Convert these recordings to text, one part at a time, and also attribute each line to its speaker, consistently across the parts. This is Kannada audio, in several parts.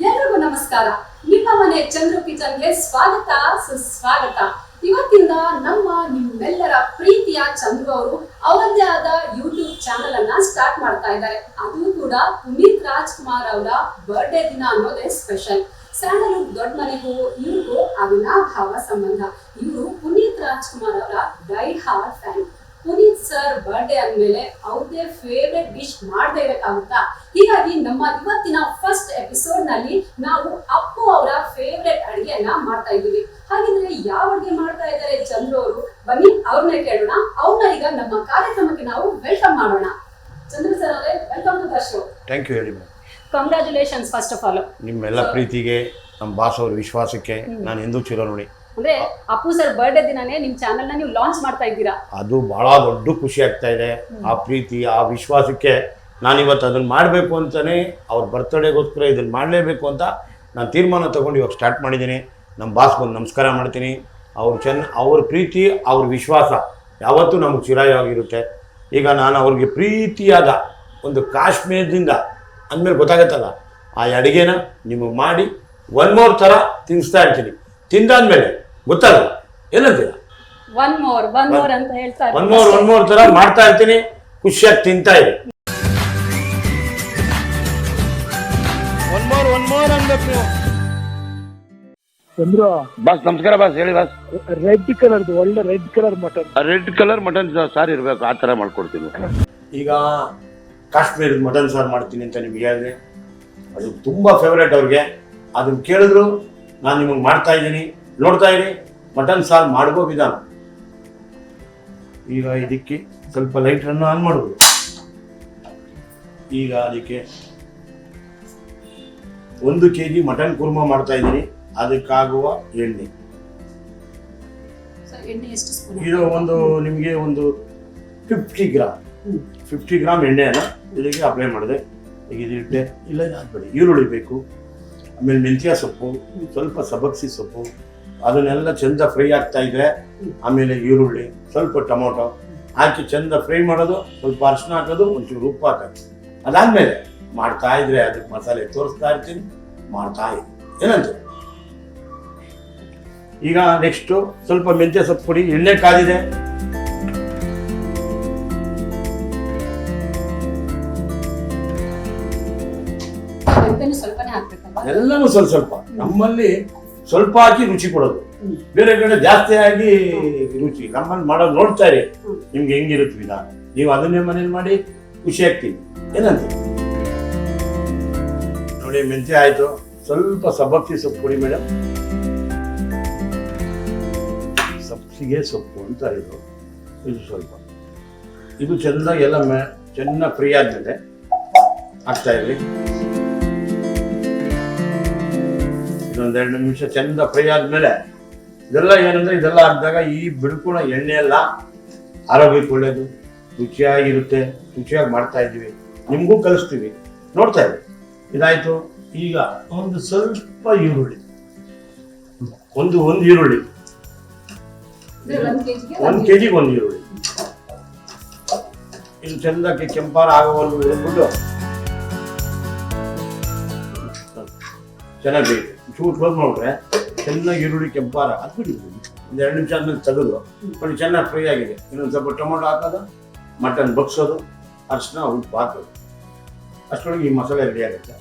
Speaker 1: ಎಲ್ರಿಗೂ ನಮಸ್ಕಾರ. ನಿಮ್ಮ ಮನೆ ಚಂದ್ರು ಕಿಚನ್ಗೆ ಸ್ವಾಗತ ಸುಸ್ವಾಗತ. ಇವತ್ತಿಂದ ನಿಮ್ಮೆಲ್ಲರ ಪ್ರೀತಿಯ ಚಂದ್ರು ಅವರು ಅವರದೇ ಆದ ಯೂಟ್ಯೂಬ್ ಚಾನೆಲ್ ಅನ್ನ ಸ್ಟಾರ್ಟ್ ಮಾಡ್ತಾ ಇದ್ದಾರೆ. ಅದು ಕೂಡ ಪುನೀತ್ ರಾಜ್ಕುಮಾರ್ ಅವರ ಬರ್ಡೇ ದಿನ ಅನ್ನೋದೇ ಸ್ಪೆಷಲ್. ಸ್ಯಾಂಡಲ್ವುಡ್ ದೊಡ್ಡ ಮನೆಗೂ ಇವ್ರಿಗೂ ಅವಿನಾಭಾವ ಸಂಬಂಧ. ಇವರು ಪುನೀತ್ ರಾಜ್ಕುಮಾರ್ ಅವರ dye hard fan. Puneeth sir birthday ಅಂದ್ಮೇಲೆ ಅವ್ರದೇ ಫೇವ್ರೆಟ್ ಡಿಶ್ ಮಾಡದೇ ಇರಕ್ಕಾಗುತ್ತಾ? ಹೀಗಾಗಿ ನಮ್ಮ ಇವತ್ತಿನ ಫಸ್ಟ್ ಎಪಿಸೋಡ್ ನಲ್ಲಿ ನಾವು ಅಪ್ಪು ಅವರ ಫೇವ್ರೆಟ್ ಅಡಿಗೆಯನ್ನ ಮಾಡ್ತಾ ಇದ್ದೀವಿ. ಹಾಗಿದ್ರೆ ಯಾವ ಅಡಿಗೆ ಮಾಡ್ತಾ ಇದ್ದಾರೆ ಚಂದ್ರು ಅವರು? ಬನ್ನಿ ಅವ್ರನ್ನೇ ಕೇಳೋಣ. ಅವ್ರನ್ನ ಈಗ ನಮ್ಮ ಕಾರ್ಯಕ್ರಮಕ್ಕೆ ನಾವು ವೆಲ್ಕಮ್ ಮಾಡೋಣ. ಚಂದ್ರು ಸರ್ ಅವರೇ, welcome to the show.
Speaker 2: Thank you ಹೇಳಿ.
Speaker 1: Congratulations first of all.
Speaker 2: ನಿಮ್ಮೆಲ್ಲ ಪ್ರೀತಿಗೆ, ನಮ್ಮ ಬಾಸ್ ಅವ್ರ ವಿಶ್ವಾಸಕ್ಕೆ ನಾನು ಎಂದೂ ಚಿರೋನುಡಿ.
Speaker 1: ಅಂದ್ರೆ ಅಪ್ಪು ಸರ್ ಬರ್ಡೇ ದಿನಾನೇ ನಿಮ್ ಚಾನೆಲ್ ನ ನೀವು ಲಾಂಚ್ ಮಾಡ್ತಾ ಇದ್ದೀರಾ.
Speaker 2: ಅದು ಬಹಳ ದೊಡ್ಡ ಖುಷಿ ಆಗ್ತಾ ಇದೆ. ಆ ಪ್ರೀತಿ, ಆ ವಿಶ್ವಾಸಕ್ಕೆ ನಾನಿವತ್ತು ಅದನ್ನ ಮಾಡಬೇಕು ಅಂತಾನೆ, ಅವ್ರ ಬರ್ತಡೇಗೋಸ್ಕರ ಇದನ್ನ ಮಾಡಲೇಬೇಕು ಅಂತ ನಾನು ತೀರ್ಮಾನ ತಗೊಂಡು ಇವಾಗ ಸ್ಟಾರ್ಟ್ ಮಾಡಿದ್ದೀನಿ. ನಮ್ಮ ಬಾಸ್ಗೊಂದು ನಮಸ್ಕಾರ ಮಾಡ್ತೀನಿ. ಅವ್ರ ಪ್ರೀತಿ, ಅವ್ರ ವಿಶ್ವಾಸ ಯಾವತ್ತೂ ನಮಗೆ ಚಿರಾಯಾಗಿರುತ್ತೆ. ಈಗ ನಾನು ಅವ್ರಿಗೆ ಪ್ರೀತಿಯಾದ ಒಂದು ಕಾಶ್ಮೀರದಿಂದ ಅಂದಮೇಲೆ ಗೊತ್ತಾಗತ್ತಲ್ಲ, ಆ ಅಡುಗೆನ ನಿಮಗೆ ಮಾಡಿ ಒನ್ ಮೋರ್ ಥರ ತಿನ್ನಿಸ್ತಾ ಇರ್ತೀನಿ. ತಿಂದಾದ್ಮೇಲೆ ಗೊತ್ತಾಗಲ್ಲ ಏನಂತೀರ,
Speaker 1: ಒನ್ ಮೋರ್ ಅಂತ ಹೇಳ್ತಾ
Speaker 2: ಒನ್ ಮೋರ್ ಥರ ಮಾಡ್ತಾ ಇರ್ತೀನಿ. ಖುಷಿಯಾಗಿ ತಿಂತಾ ಇದೆ. ಒನ್ ಮೋರ್ ಅನ್ಬೇಕು ನೀವು.
Speaker 3: ಚಂದ್ರು
Speaker 2: ಬಾಸ್ ನಮಸ್ಕಾರ. ಬಾಸ್ ಹೇಳಿ ಬಾಸ್.
Speaker 3: ರೆಡ್ ಕಲರ್ದು ಒಳ್ಳೆ red colour mutton.
Speaker 2: Red colour mutton ಸಾರು ಇರಬೇಕು, ಆ ಥರ ಮಾಡ್ಕೊಡ್ತೀನಿ. ಈಗ ಕಾಶ್ಮೀರದ ಮಟನ್ ಸಾರು ಮಾಡ್ತೀನಿ ಅಂತ ನಿಮ್ಗೆ ಹೇಳಿದ್ರೆ ಅದು ತುಂಬ ಫೇವ್ರೇಟ್ ಅವ್ರಿಗೆ. ಅದನ್ನ ಕೇಳಿದ್ರು ನಾನು ನಿಮಗೆ ಮಾಡ್ತಾ ಇದ್ದೀನಿ, ನೋಡ್ತಾ ಇರಿ. ಮಟನ್ ಸಾರು ಮಾಡ್ಕೋ ವಿಧಾನ. ಈಗ ಇದಕ್ಕೆ ಸ್ವಲ್ಪ ಲೈಟ್ರನ್ನು ಆನ್ ಮಾಡ್ಬೋದು. ಈಗ ಅದಕ್ಕೆ 1 kg ಮಟನ್ ಕುರ್ಮಾ ಮಾಡ್ತಾ ಇದ್ದೀನಿ. ಅದಕ್ಕಾಗುವ ಎಣ್ಣೆ ಇದು ನಿಮಗೆ ಒಂದು 50 ಗ್ರಾಮ್ ಎಣ್ಣೆಯನ್ನು ಇದಕ್ಕೆ ಅಪ್ಲೈ ಮಾಡಿದೆ. ಈಗ ಇದಿಟ್ಟೆ ಇಲ್ಲ ಹಾಕ್ಬೇಡಿ. ಈರುಳ್ಳಿ ಬೇಕು, ಆಮೇಲೆ ಮೆಂತ್ಯ ಸೊಪ್ಪು, ಸ್ವಲ್ಪ ಸಬಕ್ಸಿ ಸೊಪ್ಪು, ಅದನ್ನೆಲ್ಲ ಚಂದ ಫ್ರೈ ಆಗ್ತಾ ಇದ್ರೆ ಆಮೇಲೆ ಈರುಳ್ಳಿ, ಸ್ವಲ್ಪ ಟೊಮೊಟೊ ಹಾಕಿ ಚಂದ ಫ್ರೈ ಮಾಡೋದು. ಸ್ವಲ್ಪ ಅರಿಶಿನ ಹಾಕೋದು, ಒಂಚೂರು ಉಪ್ಪು ಹಾಕೋದು. ಅದಾದ್ಮೇಲೆ ಮಾಡ್ತಾ ಇದ್ರೆ ಅದಕ್ಕೆ ಮಸಾಲೆ ತೋರಿಸ್ತಾ ಇರ್ತೀನಿ, ಮಾಡ್ತಾ ಇದ್ದೀನಿ. ಏನಂತ ಈಗ ನೆಕ್ಸ್ಟು ಸ್ವಲ್ಪ ಮೆಂತ್ಯ ಸೊಪ್ಪು ಪುಡಿ. ಎಣ್ಣೆ ಕಾದಿದೆ. ಎಲ್ಲನೂ ಸ್ವಲ್ಪ ನಮ್ಮಲ್ಲಿ ಸ್ವಲ್ಪ ಹಾಕಿ ರುಚಿ ಕೊಡೋದು. ಬೇರೆ ಕಡೆ ಜಾಸ್ತಿ ಆಗಿ ರುಚಿ. ನಮ್ಮಲ್ಲಿ ಮಾಡೋದು ನೋಡ್ತಾ ಇರಿ, ನಿಮ್ಗೆ ಹೆಂಗಿರುತ್ತೆ ವಿಧಾನ. ನೀವು ಅದನ್ನೇ ಮನೇಲಿ ಮಾಡಿ ಖುಷಿ ಆಗ್ತೀವಿ. ಏನಂತ ನೋಡಿ, ಮೆಂತ್ಯ ಆಯ್ತು. ಸ್ವಲ್ಪ ಸಬ್ಬಕ್ಕಿ ಸೊಪ್ಪು ಪುಡಿ ಮೇಡಮ್. ಸಬ್ಸಿಗೆ ಸೊಪ್ಪು ಅಂತ ಇದು ಸ್ವಲ್ಪ ಇದು ಚೆಂದಾಗಿ ಎಲ್ಲ ಚೆನ್ನಾಗಿ ಫ್ರೈ ಆದ್ಮೇಲೆ ಹಾಕ್ತಾ ಇರ್ಲಿ. ಇದೊಂದು 2 ನಿಮಿಷ ಚೆಂದ ಫ್ರೈ ಆದ್ಮೇಲೆ ಇದೆಲ್ಲ ಏನಂದ್ರೆ, ಇದೆಲ್ಲ ಹಾಕಿದಾಗ ಈ ಬಿಡ್ಕೊಳ ಎಣ್ಣೆ ಎಲ್ಲ ಆರೋಗ್ಯಕ್ಕೆ ಒಳ್ಳೇದು, ರುಚಿಯಾಗಿರುತ್ತೆ. ರುಚಿಯಾಗಿ ಮಾಡ್ತಾ ಇದ್ದೀವಿ, ನಿಮಗೂ ಕಲಿಸ್ತೀವಿ, ನೋಡ್ತಾ ಇದ್ದೀವಿ. ಇದಾಯ್ತು. ಈಗ ಒಂದು ಸ್ವಲ್ಪ ಈರುಳ್ಳಿ, ಒಂದು ಈರುಳ್ಳಿ, 1 kg ಒಂದು ಈರುಳ್ಳಿ. ಇದು ಚೆಂದಕ್ಕೆ ಕೆಂಪಾರ ಆಗೋವರೆಗೂ ಇಟ್ಬಿಟ್ಟು ಚೆನ್ನಾಗಿ ಬೇಕು. ಚೂರು ಕ್ಲೋಸ್ ಮಾಡಿದ್ರೆ ಚೆನ್ನಾಗಿ ಈರುಳ್ಳಿ ಕೆಂಪಾರ ಹಾಕ್ಬಿಟ್ಟಿದ್ವಿ. ಒಂದು 2 ನಿಮಿಷ ಆದ್ಮೇಲೆ ತೆಗೆದು ನೋಡಿ ಚೆನ್ನಾಗಿ ಫ್ರೈ ಆಗಿದೆ. ಇನ್ನೊಂದು ಸ್ವಲ್ಪ ಟೊಮೊಟೊ ಹಾಕೋದು, ಮಟನ್ ಬಗ್ಸೋದು, ಅರಿಶಿನ ಉಪ್ಪು ಹಾಕೋದು. ಅಷ್ಟರೊಳಗೆ ಈ ಮಸಾಲೆ ರೆಡಿ ಆಗುತ್ತೆ.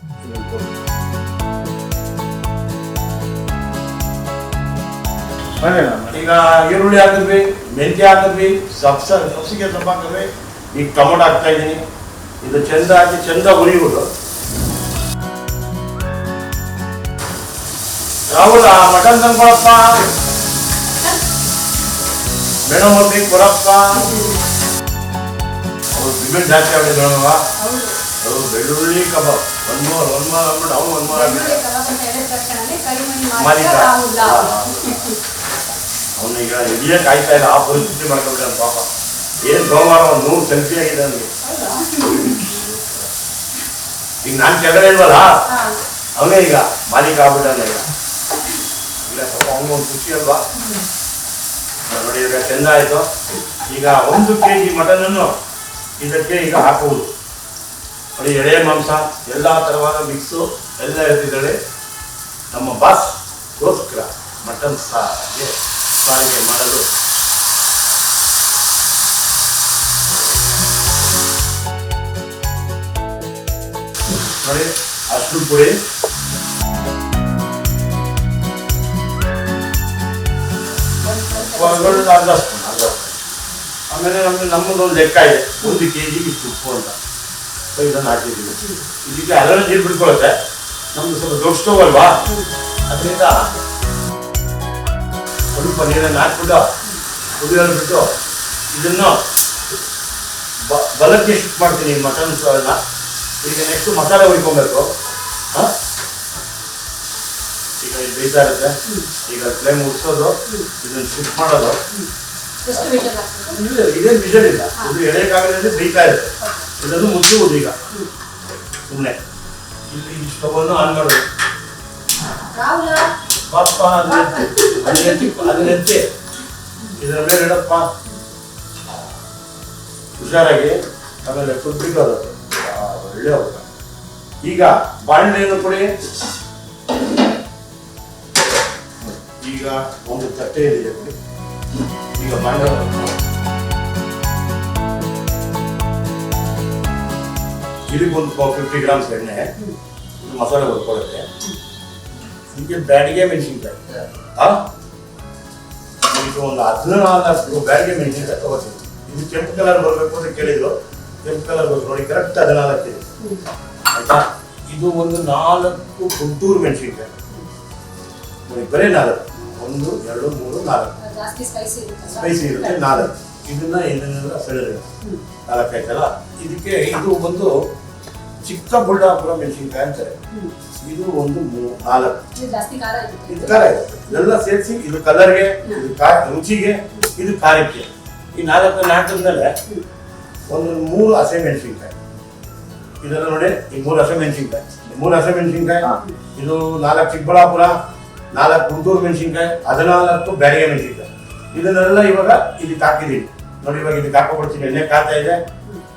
Speaker 2: ಈಗ ಈರುಳ್ಳಿ ಹಾಕಿದ್ವಿ, ಮೆಂತ್ಯ ಹಾಕಿದ್ವಿ, ಸಬ್ಸಿಗೆ ಸೊಪ್ಪು ಹಾಕಿದ್ವಿ. ಈಗ ಟೊಮೊಟೊ ಹಾಕ್ತಾ ಇದ್ದೀನಿ. ಇದು ಚೆಂದ ಹಾಕಿ ಚೆಂದ ಹುರಿಯುವುದು. ರಾಹುಲ್ ಮಟನ್ ತಂದ್ಕೊಳಪ್ಪ, ಮೇಡಮ್ ಅವ್ರಿಗೆ ಕೊಡಪ್ಪ. ಅವ್ರು ಸಿಮೆಂಟ್ ಜಾಸ್ತಿ ಆಗಿದೆ ಮೇಡಮ್. ಅದು ಬೆಳ್ಳುಳ್ಳಿ ಕಬಾಬ್ ಒನ್ ಮೋರ್ ಅಂದ್ಬಿಟ್ಟು ಅವ್ನು ಒನ್ ಮೋರ್ ಆಗಿದೆ. ಅವನೀಗ ಇಲ್ಲೇ ಕಾಯ್ತಾ ಇಲ್ಲ. ಆ ಪರಿಸ್ಥಿತಿ ಮಾಡ್ಕೊಂಡ್ರೆ ಪಾಪ. ಏನು ಸೋಮವಾರ ಒಂದು 100 ಸೆಲ್ಫಿ ಆಗಿದೆ ನನಗೆ. ಈಗ ನಾನು ಕೆಳಗಡೆ ಇಲ್ವಲ್ಲ, ಅವನೇ ಈಗ ಮಾಲೀಕ ಆಗ್ಬಿಟ್ಟಾನೆ. ಈಗ ಸ್ವಲ್ಪ ಅವನಿಗೊಂದು ಖುಷಿ ಅಲ್ವಾ? ನೋಡಿ ಈಗ ಚೆಂದ ಆಯಿತು. ಈಗ 1 kg ಮಟನನ್ನು ಇದಕ್ಕೆ ಈಗ ಹಾಕುವುದು. ನೋಡಿ ಎಳೆ ಮಾಂಸ ಎಲ್ಲ ಥರವಾದ ಮಿಕ್ಸು ಎಲ್ಲ ಇರ್ತಿದ್ದಾಳೆ ನಮ್ಮ ಬಾಸ್ಗೋಸ್ಕರ ಮಟನ್ ಸಾರಿಗೆ ಮಾಡಲು ನೋಡಿ ಅಷ್ಟು ಪುಡಿ ಅರ್ಧ ಸ್ಪೂನ್ ಆಮೇಲೆ ನಮ್ಮದೊಂದು ಲೆಕ್ಕ ಇದೆ 1 kg ಇಷ್ಟು ಉಪ್ಪು ಅಂತ ಇದನ್ನು ಹಾಕಿದ್ದೀವಿ ಇದಕ್ಕೆ ಅದನ್ನು ನೀರು ಬಿಟ್ಕೊಳ್ಳುತ್ತೆ ನಮ್ದು ಸ್ವಲ್ಪ ದೊಡ್ಡ ಸ್ಟವ್ ಅಲ್ವಾ ಅದರಿಂದ ಸ್ವಲ್ಪ ನೀರನ್ನು ಹಾಕ್ಬಿಟ್ಟು ಕುದಿಯೋದು ಬಿಟ್ಟು ಇದನ್ನು ಬಲಕ್ಕೆ ಶಿಫ್ಟ್ ಮಾಡ್ತೀನಿ ಮಟನ್ ಎಲ್ಲ ಈಗ ನೆಕ್ಸ್ಟ್ ಮಸಾಲೆ ಹುಯ್ಕೊಬೇಕು ಈಗ ಇದು ಬೇಯ್ತಾ ಇರುತ್ತೆ ಈಗ ಫ್ಲೇಮ್ ಉಡ್ಸೋದು ಇದನ್ನು ಶಿಫ್ಟ್ ಮಾಡೋದು ಇದೇನು ವಿಷಲ್ ಇಲ್ಲ ಇದು ಎಳೆಕಾಗಲೇ ಬೇಯ್ತಾ ಇರುತ್ತೆ ಇದನ್ನು ಮುಚ್ಚುವುದು ಈಗ ಸುಮ್ಮನೆ ಇಲ್ಲಿ ಸ್ಟವನ್ನು ಆನ್ ಮಾಡೋದು ಪಾಪ ಅದನ್ನೆತ್ತಿ ಇದರ ಮೇಲೆ ಇಡಪ್ಪ ಹುಷಾರಾಗಿ ಆಮೇಲೆ ಕುದ್ಬಿಟ್ಟು ಒಳ್ಳೆ ಹೋಗ ಈಗ ಬಾಣಲೆಯನ್ನು ಕೊಡಿ ಈಗ ಒಂದು ತಟ್ಟೆಯಲ್ಲಿದೆ ಕೊಡಿ ಈಗ ಬಾಣಲೆ ಇದಕ್ಕೊಂದು 50 ಗ್ರಾಮ್ಸ್ ಎಣ್ಣೆ ಮಸಾಲೆ ಹೊಡ್ಕೊಳ್ಳುತ್ತೆ ಇದಕ್ಕೆ ಬ್ಯಾಡಿಗೆ ಮೆಣಸಿನ್ಕಾಯಿ ಈಗ ಒಂದು 14 ಬ್ಯಾಡಿಗೆ ಮೆಣಸಿನ್ಕಾಯಿ ತಗೋತೀನಿ ಇದು ಕೆಂಪು ಕಲರ್ ಬರಬೇಕು ಅಂತ ಕೇಳಿದ್ರು ಕೆಂಪು ಕಲರ್ ಬರಬೇಕು ನೋಡಿ ಕರೆಕ್ಟ್ 14 ಇದೆ ಆಯ್ತಾ ಇದು ಒಂದು 4 ಗುಂಟೂರು ಮೆಣಸಿನ್ಕಾಯಿ ನೋಡಿ ಬರೀ 4 1 2 3 4 ಸ್ಪೈಸಿ ಇರುತ್ತೆ 4 ಇದನ್ನ ಏನೇನೆಲ್ಲ ಸೆಳೆದ 4 ಆಯ್ತಲ್ಲ ಇದಕ್ಕೆ ಇದು ಒಂದು ಚಿಕ್ಕ ಬುಳ್ಳಾಪುರ ಮೆಣಸಿನ್ಕಾಯಿ ಅಂತಾರೆ ಇದು ಒಂದು 4 ಇದು ಖಾರ ಇರುತ್ತೆ ಇದೆಲ್ಲ ಸೇರಿಸಿ ಇದು ಕಲರ್ಗೆ ಇದು ರುಚಿಗೆ ಇದು ಖಾರಕ್ಕೆ ಈ 4 ನಾಟಿದ್ಮೇಲೆ ಒಂದು 3 ಹಸಿಮೆಣಸಿನ್ಕಾಯಿ ಇದೆಲ್ಲ ನೋಡಿ ಈ 3 ಹಸಿಮೆಣಸಿನ್ಕಾಯಿ 3 ಹಸಿಮೆಣಸಿನ್ಕಾಯಿ ಇದು 4 ಚಿಕ್ಕಬಳ್ಳಾಪುರ 4 ಗುಂಟೂರು ಮೆಣಸಿನ್ಕಾಯಿ 14 ಬ್ಯಾಡಿಗೆ ಮೆಣಸಿನ್ಕಾಯಿ ಇದನ್ನೆಲ್ಲ ಇವಾಗ ಇದಕ್ಕೆ ಹಾಕಿದೀನಿ ನೋಡಿ ಇವಾಗ ಇದಕ್ಕೆ ಹಾಕೊಬಿಡ್ತೀನಿ ಎಣ್ಣೆ ಕಾಯ್ತಾ ಇದೆ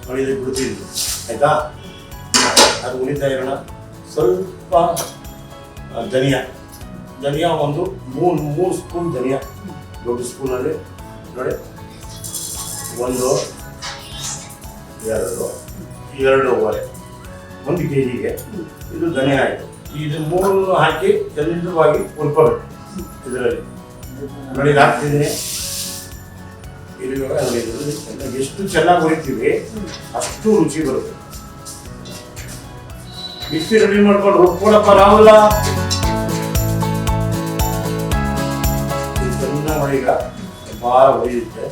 Speaker 2: ನೋಡಿ ಇದಕ್ಕೆ ಬಿಡ್ತೀನಿ ಆಯ್ತಾ ಅದು ಉಳಿತಾ ಇರೋಣ ಸ್ವಲ್ಪ ಧನಿಯಾ ಒಂದು 3 ಸ್ಪೂನ್ ಧನಿಯಾ ದೊಡ್ಡ ಸ್ಪೂನಲ್ಲಿ ನೋಡಿ 1 2 2.5 1 kgಗೆ ಇದು ಧನಿಯಾ ಆಯಿತು ಇದು 3 ಹಾಕಿ ಚಂದವಾಗಿ ಹುರ್ಕೋಬೇಕು ಇದರಲ್ಲಿ ನೋಡಿ ಹಾಕ್ತಿದ್ದೀನಿ ಇದು ಎಷ್ಟು ಚೆನ್ನಾಗಿ ಹುರಿತೀವಿ ಅಷ್ಟು ರುಚಿ ಬರುತ್ತೆ ಮಿಕ್ಸಿ ರೆಡಿ ಮಾಡ್ಕೊಂಡು ರುಬ್ಕೊಡಪ್ಪ ರಾಹುಲ ಚೆನ್ನಾಗಿ ಈಗ ಭಾಳ ಹೊಡೆಯುತ್ತೆ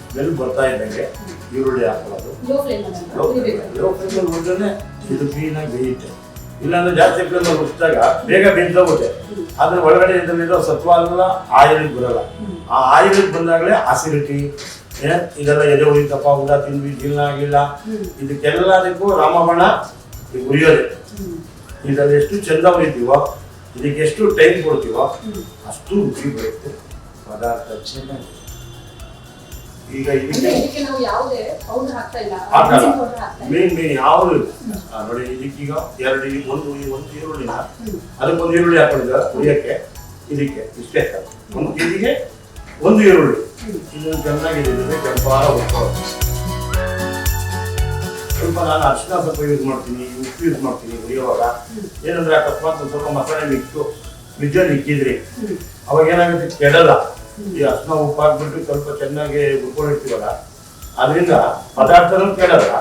Speaker 2: ಸ್ಮೆಲ್ ಬರ್ತಾ ಇದ್ದಂಗೆ ಈರುಳ್ಳಿ ಹಾಕೊಳ್ಳೋದು ಲೋ ಫ್ಲೇಮಲ್ಲಿ ಹುರಿದ್ರೆ ಇದು ಕ್ಲೀನಾಗಿ ಬೇಯುತ್ತೆ ಇಲ್ಲಾಂದ್ರೆ ಜಾಸ್ತಿ ಫ್ಲೇಮಲ್ಲಿ ಹುರಿಸಿದಾಗ ಬೇಗ ಬೆಂದೋಗುತ್ತೆ ಅದ್ರ ಒಳಗಡೆ ಇದರಲ್ಲಿರೋ ಸತ್ವ ಎಲ್ಲ ಆಯಿಲಿಗೆ ಬರಲ್ಲ ಆ ಆಯಿಲಿಗೆ ಬಂದಾಗಲೇ ಆಸಿಡಿಟಿ ಇದೆಲ್ಲ ಎದೆ ಉರಿತಪ್ಪ ಊಟ ತಿಂದ್ವಿ ಜೀರ್ಣ ಆಗಿಲ್ಲ ಇದಕ್ಕೆಲ್ಲದಕ್ಕೂ ರಾಮಬಣ ಉರಿಯೋದೆ ಇದರಲ್ಲಿ ಎಷ್ಟು ಚಂದ ಉರಿತೀವೋ ಇದಕ್ಕೆ ಎಷ್ಟು ಟೈಮ್ ಕೊಡ್ತೀವೋ ಅಷ್ಟು ರುಚಿ ಬರುತ್ತೆ ಪದಾರ್ಥ ಚೆನ್ನಾಗಿ ಈಗ ಇದಕ್ಕೆ ಮೇನ್ ಯಾವುದು ನೋಡಿ ಇದಕ್ಕೀಗ 1 ಈರುಳ್ಳಿನ ಅದಕ್ಕೊಂದು ಈರುಳ್ಳಿ ಹಾಕೊಂಡಿದ್ದ ಉರಿಯಕ್ಕೆ ಇದಕ್ಕೆ ಇಷ್ಟೇ 1 kgಗೆ 1 ಈರುಳ್ಳಿ ಇದನ್ನು ಚೆನ್ನಾಗಿ ಕೆಂಪಾರ ಉಟ್ಕೊಳ್ಳೋದು ಸ್ವಲ್ಪ ನಾನು ಅರಿಶಿನ ಸ್ವಲ್ಪ ಯೂಸ್ ಮಾಡ್ತೀನಿ ಉಪ್ಪು ಯೂಸ್ ಮಾಡ್ತೀನಿ ಉರಿಯುವಾಗ ಏನಂದ್ರೆ ಅಕಸ್ಮಾತ್ ಸ್ವಲ್ಪ ಮಸಾಲೆ ಫ್ರಿಜ್ಜಲ್ಲಿ ಇಕ್ಕಿದ್ರಿ ಅವಾಗ ಏನಾಗುತ್ತೆ ಕೆಡಲ್ಲ ಈ ಅರಿಶಿನ ಉಪ್ಪು ಹಾಕ್ಬಿಟ್ಟು ಸ್ವಲ್ಪ ಚೆನ್ನಾಗಿ ಹುರ್ಕೊಂಡಿರ್ತೀವಲ್ಲ ಅದರಿಂದ ಪದಾರ್ಥನೂ ಕೆಡಲ್ಲ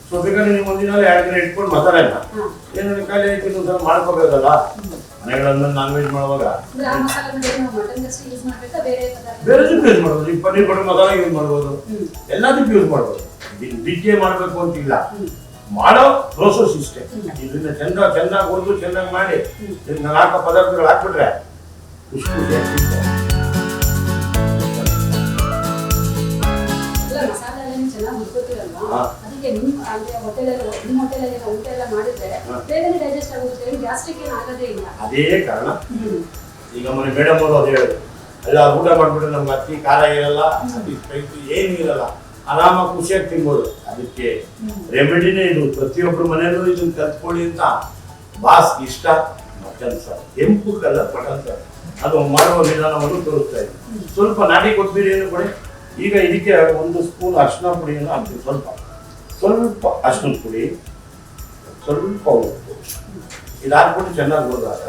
Speaker 2: ಸೊ ಬೇಕಾದ್ರೆ ನೀವು ಒಂದಿನ 2 ದಿನ ಇಟ್ಕೊಂಡು ಮಸಾಲೆನ ಏನಾದ್ರೆ ಖಾಲಿ ಆಯ್ತು ಇನ್ನೊಂದ್ಸಲ ಮಾಡ್ಕೋಬೇಕಲ್ಲ ಮನೆಗಳನ್ನ ನಾನ್ ವೆಜ್ ಮಾಡುವಾಗ ಬೇರೆದಕ್ಕೂ ಯೂಸ್ ಮಾಡ್ಬೋದು ಈ ಪನ್ನೀರ್ ಬಟರ್ ಮಸಾಲ ಯೂಸ್ ಮಾಡ್ಬೋದು ಎಲ್ಲದಕ್ಕೂ ಯೂಸ್ ಮಾಡ್ಬೋದು ಇದಕ್ಕೆ ಮಾಡ್ಬೇಕು ಅಂತಿಲ್ಲ ಮಾಡೋ ಪ್ರೋಸೆಸ್ ಇಷ್ಟೇ ಇದನ್ನ ಚೆನ್ನಾಗಿ ಹುರಿದು ಚೆನ್ನಾಗಿ ಮಾಡಿ ಇದನ್ನ 4 ಪದಾರ್ಥಗಳು ಹಾಕ್ಬಿಟ್ರೆ ಖುಷಿ ಅದೇ ಕಾರಣ ಈಗ ಮನೆ ಮೇಡಮ್ ಅವರು ಅದೇ ಹೇಳುದು ಅಲ್ಲ ಊಟ ಮಾಡ್ಬಿಟ್ರೆ ನಮ್ಗೆ ಅತಿ ಖಾರ ಇರಲ್ಲ ಅತಿ ಸ್ಪೈಸಿ ಏನು ಇರಲ್ಲ ಆರಾಮಾಗಿ ಖುಷಿಯಾಗಿ ತಿನ್ಬೋದು. ಅದಕ್ಕೆ ರೆಮಿಡಿನೇ ಇದು. ಪ್ರತಿಯೊಬ್ಬರು ಮನೆಯಲ್ಲೂ ಇದನ್ನ ಕಲ್ತ್ಕೊಳ್ಳಿ ಅಂತ ಬಾಸ್ ಇಷ್ಟ. ಮಟನ್ ಸಾರು, ಕೆಂಪು ಕಲರ್ ಮಟನ್ ಸಾರು, ಅದು ಮಾಡುವ ವಿಧಾನವನ್ನು ತೋರಿಸ್ತಾ ಇದ್ದೀನಿ. ಸ್ವಲ್ಪ ನಾಟಿ ಕೊತ್ತಂಬರಿಯನ್ನು ಕೊಡಿ. ಈಗ ಇದಕ್ಕೆ 1 ಸ್ಪೂನ್ ಅರಿಶಿನ ಪುಡಿಯನ್ನು ಹಾಕ್ತೀವಿ. ಸ್ವಲ್ಪ ಅರಿಶಿನ ಪುಡಿ, ಸ್ವಲ್ಪ ಉಪ್ಪು, ಇದು ಹಾಕ್ಬಿಟ್ಟು ಚೆನ್ನಾಗಿ ಹೋದಾಗ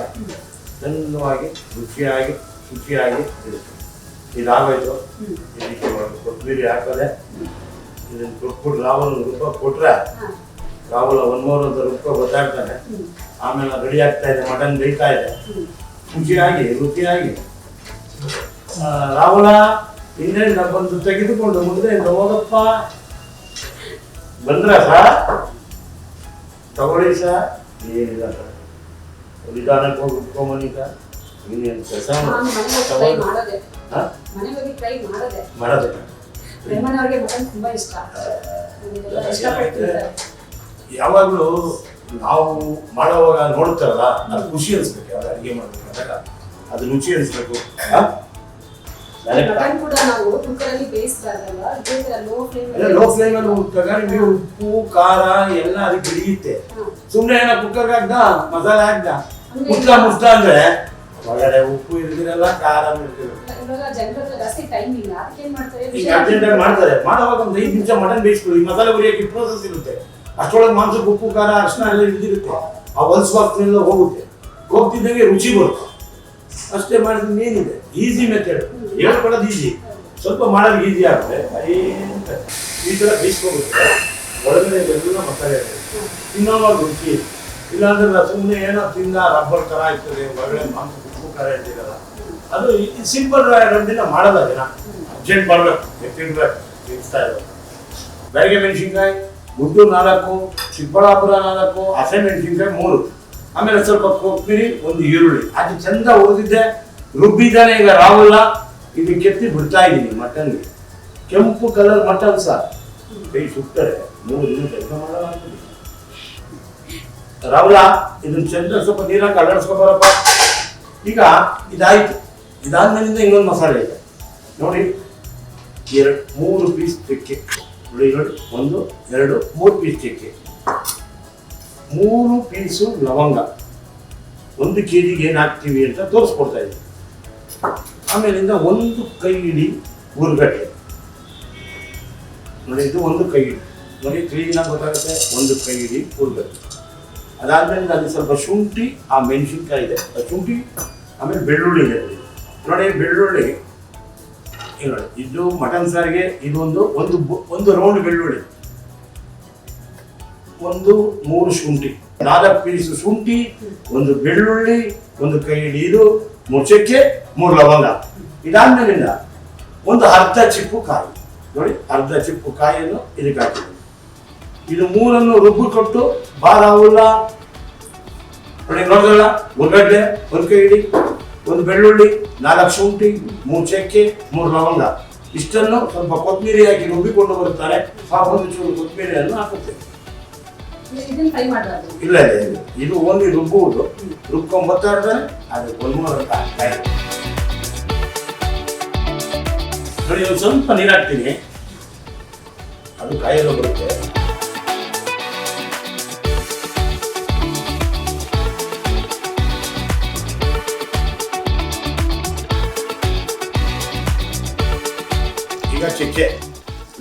Speaker 2: ಚೆನ್ನಾಗಿ ರುಚಿಯಾಗಿ ಇರುತ್ತೆ. ಇದಾಗೋಯ್ತು. ಇದಕ್ಕೆ ಕೊತ್ತಂಬರಿ ಹಾಕೋದೆ, ಇದನ್ನು ಕೊಟ್ಬಿಟ್ಟು ರಾಹುಲ್ ರೂಪ ಕೊಟ್ರೆ ರಾಹುಲ್ 1 ಮೂರು ಅಂತ ರೂಪ ಗೊತ್ತಾಗ್ತಾನೆ. ಆಮೇಲೆ ರೆಡಿ ಆಗ್ತಾ ಇದೆ, ಮಟನ್ ಬೇಯ್ತಾ ಇದೆ. ರುಚಿಯಾಗಿ ರಾಹುಲ ಇನ್ನೇನು ಬಂದು ತೆಗೆದುಕೊಂಡು ಮುಂದೆ ಹೋಗಪ್ಪ. ಬಂದ್ರ ಸರ್? ತಗೊಳ್ಳಿ ಸರ್. ಏನಿಲ್ಲ ಸರ್, ವಿಧಾನಕ್ಕೆ ಹೋಗಿ ಉಟ್ಕೊಂಬನ್ನಿ ಸರ್. ಇನ್ನೇನು ಕೆಲಸ ಮಾಡೋದೆ. ಯಾವಾಗಲೂ ನಾವು ಮಾಡೋವಾಗ ನೋಡ್ತಾರಲ್ಲ, ಅದು ಖುಷಿ ಅನ್ಸ್ಬೇಕು. ಯಾವಾಗ ಅಡುಗೆ ಮಾಡ್ಬೇಕಾದಾಗ ಅದು ರುಚಿ ಅನ್ಸ್ಬೇಕು. ಲೋ ಫ್ಲೇಮ್ ಅಲ್ಲಿ ಹುಟ್ಟಾಗ ನಿಮಗೆ ಉಪ್ಪು ಖಾರ ಎಲ್ಲ ಅದಕ್ಕೆ ಹಿಡಿಯುತ್ತೆ. ಸುಮ್ಮನೆ ಏನೋ ಕುಕ್ಕರ್ ಹಾಕ್ದ, ಮಸಾಲೆ ಹಾಕ್ದ, ಮುಸ್ತ ಅಂದ್ರೆ ಒಳಗಡೆ ಉಪ್ಪು ಇರ್ದಿರಲ್ಲ, ಖಾರ ಮಾಡ್ತಾರೆ. ಮಾಡುವಾಗ ಒಂದು 5 ನಿಮಿಷ ಮಟನ್ ಬೇಯಿಸ್ಕೊಳ್ಳಿ. ಮಸಾಲೆ ಹುರಿಯಕ್ಕೆ ಪ್ರೋಸೆಸ್ ಇರುತ್ತೆ. ಅಷ್ಟೊಳಗೆ ಮಾಂಸಕ್ಕೆ ಉಪ್ಪು ಖಾರ ಅರಿಶಿನ ಎಲ್ಲ ಇದ್ದಿರುತ್ತೆ. ಆ ಹೊಲ್ಸ್ವಾಗ್ತಿನೆಲ್ಲ ಹೋಗುತ್ತೆ. ಹೋಗ್ತಿದ್ದಂಗೆ ರುಚಿ ಬರುತ್ತೆ. ಅಷ್ಟೇ ಮಾಡಿದ್ರೆ ಏನಿದೆ, ಈಸಿ ಮೆಥಡ್. ಹೇಳ್ಕೊಡೋದು ಈಸಿ, ಸ್ವಲ್ಪ ಮಾಡೋದು ಈಸಿ ಆಗುತ್ತೆ. ಈ ಥರ ಬೇಯಿಸ್ಕೋಗುತ್ತೆ. ಒಳಗಡೆ ಎಲ್ಲ ಮಸಾಲೆ ಇರುತ್ತೆ, ತಿನ್ನೋವಾಗ ರುಚಿ. ಇಲ್ಲಾಂದ್ರೆ ಸುಮ್ಮನೆ ಏನೋ ತಿಂದ ರಬ್ಬರ್ ಥರ ಇರ್ತದೆ, ಒಳಗಡೆ ಮಾಂಸ ಉಪ್ಪು ಖಾರ ಇರ್ತಿರಲ್ಲ. ಅದು ಸಿಂಪಲ್ ದಿನ ಮಾಡೋದ ದಿನ ಅರ್ಜೆಂಟ್ ಮಾಡಬೇಕು, ಎತ್ತಿಡ್ಬೇಕು, ತಿನ್ನಿಸ್ತಾ ಇರೋದು. ಬೆಳಗ್ಗೆ ಮೆಣಸಿನ್ಕಾಯಿ ಗುಡ್ಡು 4, ಚಿಕ್ಕಬಳ್ಳಾಪುರ 4, ಹಸಿಮೆಣಸಿನ್ಕಾಯಿ 3, ಆಮೇಲೆ ಸ್ವಲ್ಪ ಕೊತ್ತಂಬರಿ, 1 ಈರುಳ್ಳಿ ಅದು ಚಂದ ಹುರಿದಿದ್ದೆ. ರುಬ್ಬಿದ್ದಾನೆ ಈಗ ರಾಹುಲ. ಇದು ಕೆತ್ತಿ ಬಿಡ್ತಾ ಇದ್ದೀನಿ ಮಟನ್ಗೆ. ಕೆಂಪು ಕಲರ್ ಮಟನ್ ಸಾರು ಕೈ ಸುತ್ತಾರೆ. 3 ದಿನ ಕೆಲಸ ಮಾಡಲ್ಲ ರಾಹುಲ. ಇದನ್ನ ಚಂದ ಸ್ವಲ್ಪ ನೀರಾಗಿ ಅಲ್ಲಾಡಿಸ್ಕೊಬಾರಪ್ಪ. ಈಗ ಇದಾಯ್ತು. ಇದಾದ್ಮೇಲಿಂದ ಇನ್ನೊಂದು ಮಸಾಲೆ ಇದೆ ನೋಡಿ. 3 ಪೀಸ್ ಚಕ್ಕೆ, 1, 2, 3 ಪೀಸ್ ಚಕ್ಕೆ, 3 ಪೀಸು ಲವಂಗ. 1 kg ಏನು ಹಾಕ್ತೀವಿ ಅಂತ ತೋರಿಸ್ಕೊಡ್ತಾ ಇದ್ದೀವಿ. ಆಮೇಲಿಂದ 1 ಕೈ ಹಿಡಿ ಉರ್ಗಡ್ಡೆ ನೋಡಿ. ಇದು 1 ಕೈ ಹಿಡಿ ನೋಡಿ, ಕ್ಲೀನಾಗಿ ಗೊತ್ತಾಗುತ್ತೆ. 1 ಕೈ ಹಿಡಿ ಉರ್ಗಡ್ಡೆ. ಅದಾದ್ಮೇಲೆ ಅಲ್ಲಿ ಸ್ವಲ್ಪ ಶುಂಠಿ, ಆ ಮೆಣಸಿನ್ಕಾಯಿ ಇದೆ, ಶುಂಠಿ. ಆಮೇಲೆ ಬೆಳ್ಳುಳ್ಳಿ ಇದೆ ನೋಡಿ. ಬೆಳ್ಳುಳ್ಳಿ ನೋಡಿ, ಇದು ಮಟನ್ ಸಾರಿಗೆ ಇದು ಒಂದು ರೌಂಡ್ ಬೆಳ್ಳುಳ್ಳಿ, 3 ಶುಂಠಿ, 4 ಪೀಸ್ ಶುಂಠಿ, 1 ಬೆಳ್ಳುಳ್ಳಿ, 1 ಕೈ ಹಿಡಿ ಇದು, 3 ಚಕ್ಕೆ, 3 ಲವಂಗ. ಇದಾದ್ಮೇಲಿಂದ ಒಂದು ಅರ್ಧ ಚಿಪ್ಪು ಕಾಯಿ ನೋಡಿ, ಅರ್ಧ ಚಿಪ್ಪು ಕಾಯಿಯನ್ನು ಇದಕ್ಕೆ ಹಾಕಿದ್ದೀನಿ. ಇದು 3 ರುಬ್ಬು ಕೊಟ್ಟು ಬಾರಾವುಲ್ಲ ನೋಡಿ. ನೋಡಿದ್ರಲ್ಲ, ಉರ್ಗಡ್ಡೆ 1 ಕೈ ಹಿಡಿ, 1 ಬೆಳ್ಳುಳ್ಳಿ, 4 ಶುಂಠಿ, 3 ಚಕ್ಕೆ, 3 ಲವಂಗ. ಇಷ್ಟನ್ನು ಸ್ವಲ್ಪ ಕೊತ್ತಂಬರಿ ಹಾಕಿ ರುಬ್ಬಿಕೊಂಡು ಬರುತ್ತಾರೆ. ಆ 1 ಚೂರು ಕೊತ್ತಂಬರಿಯನ್ನು ಹಾಕುತ್ತೇವೆ. ಇಲ್ಲ, ಇದು ಓನ್ಲಿ ರುಬ್ಬುವುದು. ರುಬ್ಕೊಂಡ್ ಬರ್ತಾ ಇರ್ತಾರೆ. ಅದು 1 ಮೂರು ಅಂತ ಹಾಕ್ತಾ ಇದೆ ನೋಡಿ. ಒಂದು ಸ್ವಲ್ಪ ನೀರು ಹಾಕ್ತೀನಿ, ಅದು ಕಾಯೆಲ್ಲ ಬರುತ್ತೆ. ಈಗ ಚಕ್ಕೆ,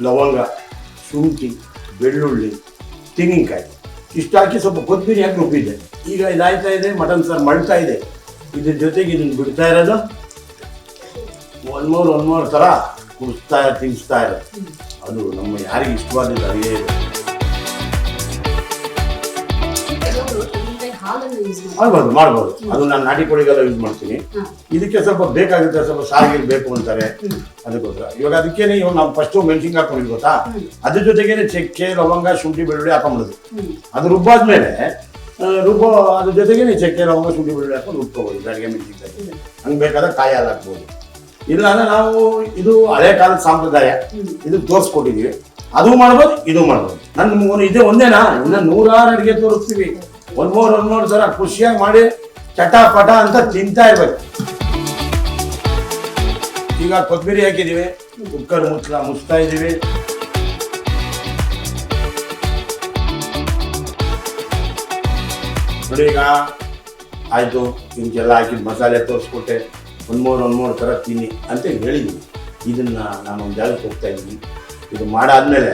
Speaker 2: ಲವಂಗ, ಶುಂಠಿ, ಬೆಳ್ಳುಳ್ಳಿ, ತೆಂಗಿನಕಾಯಿ ಇಷ್ಟು ಹಾಕಿ ಸ್ವಲ್ಪ ಕೊತ್ತಂಬರಿ ಹಾಕಿ ರುಬ್ಬಿದ್ದೆ. ಈಗ ಇದಾಯ್ತಾ ಇದೆ, ಮಟನ್ ಸಾರು ಮಳ್ತಾ ಇದೆ. ಇದ್ರ ಜೊತೆಗೆ ಇದನ್ನು ಬಿಡ್ತಾ ಇರೋದು 1 ಮೂರು ಥರ ಕುಡಿಸ್ತಾ ತಿನ್ನಿಸ್ತಾ ಇರೋದು. ಅದು ನಮ್ಮ ಯಾರಿಗೆ ಇಷ್ಟವಾದ ಅಡುಗೆ ಇದೆ. ಮಾಡ್ಬೋದು. ಅದು ನಾನು ನಾಟಿ ಕೋಳಿಗೆಲ್ಲ ಯೂಸ್ ಮಾಡ್ತೀನಿ. ಇದಕ್ಕೆ ಸ್ವಲ್ಪ ಬೇಕಾಗುತ್ತೆ, ಸ್ವಲ್ಪ ಸಾರಿಗೆ ಬೇಕು ಅಂತಾರೆ, ಅದಕ್ಕೋಸ್ಕರ. ಇವಾಗ ಅದಕ್ಕೇನೆ ಇವಾಗ ನಾವು ಫಸ್ಟು ಮೆಣಸಿನ್ಕಾಯಿ ಹಾಕೊಂಡಿದ್ದು ಗೊತ್ತಾ, ಅದ್ರ ಜೊತೆಗೇನೆ ಚಕ್ಕೆ, ಲವಂಗ, ಶುಂಠಿ, ಬೆಳ್ಳುಳ್ಳಿ ಹಾಕೊಂಡ್ಬಿಡೋದು. ಅದು ರುಬ್ಬಾದ್ಮೇಲೆ ಅದ್ರ ಜೊತೆಗೇನೆ ಚಕ್ಕೆ, ಲವಂಗ, ಶುಂಠಿ, ಬೆಳ್ಳುಳ್ಳಿ ಹಾಕೊಂಡು ರುಬ್ಕೋಬೋದು. ಬೆಳಗ್ಗೆ ಮೆಣಸಿನ್ಕಾಯಿ ಹಂಗೆ ಬೇಕಾದ್ರೆ ಕಾಯಿ ಹಾಲು ಹಾಕ್ಬೋದು. ಇಲ್ಲ ಅಂದ್ರೆ ನಾವು ಇದು ಹಳೆ ಕಾಲದ ಸಂಪ್ರದಾಯ, ಇದು ತೋರಿಸ್ಕೊಟ್ಟಿದ್ದೀವಿ. ಅದು ಮಾಡ್ಬೋದು, ಇದು ಮಾಡ್ಬೋದು. ನನ್ನ ಇದೇ ಒಂದೇನಾ, ಇನ್ನು 100 ಅಡುಗೆ ತೋರಿಸ್ತೀವಿ. 1 ಮೂರು ಥರ ಖುಷಿಯಾಗಿ ಮಾಡಿ ಚಟಾಪಟ ಅಂತ ತಿಂತಾ ಇರ್ಬೇಕು. ಈಗ ಕೊತ್ತಂಬರಿ ಹಾಕಿದ್ದೀವಿ, ಕುಕ್ಕರ್ ಮುಚ್ತಾ ಇದ್ದೀವಿ. ನೋಡಿ ಈಗ ಆಯಿತು, ಇದಕ್ಕೆಲ್ಲ ಹಾಕಿದ ಮಸಾಲೆ ತೋರಿಸ್ಕೊಟ್ಟೆ, ಒಂದು ಮೂರು ಥರ ತಿನ್ನಿ ಅಂತ ಹೇಳಿದ್ದೀನಿ. ಇದನ್ನು ನಾನು ಒಂದು ಜಾಗಕ್ಕೆ ಹೋಗ್ತಾ ಇದ್ದೀನಿ. ಇದು ಮಾಡಾದ್ಮೇಲೆ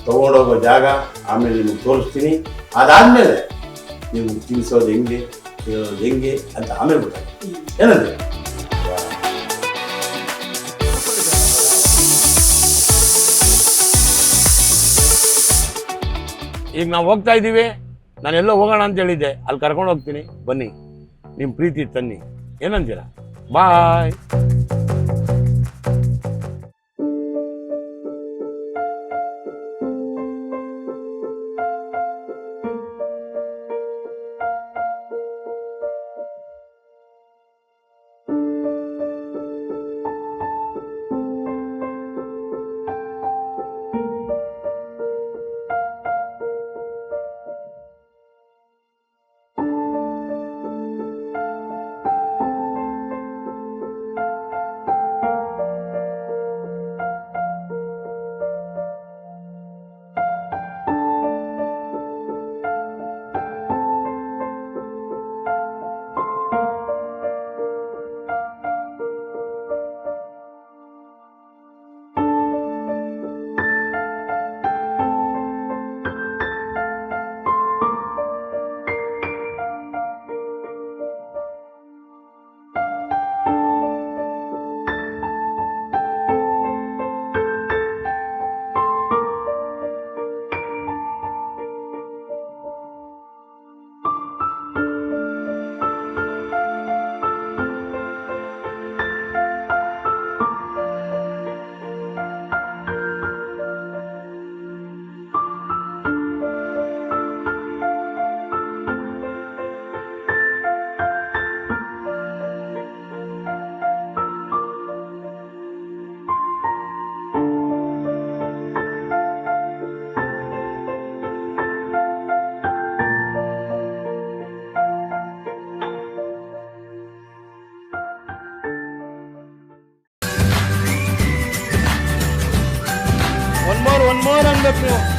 Speaker 2: ತೊಗೊಂಡೋಗೋ ಜಾಗ ಆಮೇಲೆ ನಿಮಗೆ ತೋರಿಸ್ತೀನಿ. ಅದಾದಮೇಲೆ ನೀವು ತಿನ್ನಿಸೋದು ಹೆಂಗೆ, ಹೇಳೋದು ಹೆಂಗೆ ಅಂತ ಆಮೇಲೆ ಗೊತ್ತಾಗುತ್ತೆ. ಏನಂದ್ರೆ ಈಗ ನಾವು ಹೋಗ್ತಾ ಇದ್ದೀವಿ. ನಾನೆಲ್ಲೋ ಹೋಗೋಣ ಅಂತ ಹೇಳಿದ್ದೆ, ಅಲ್ಲಿ ಕರ್ಕೊಂಡು ಹೋಗ್ತೀನಿ, ಬನ್ನಿ, ನಿಮ್ಮ ಪ್ರೀತಿ ತನ್ನಿ. ಏನಂತೀರ? ಬಾಯ್. one more ಅನ್ಬೇಕು ನೀವು.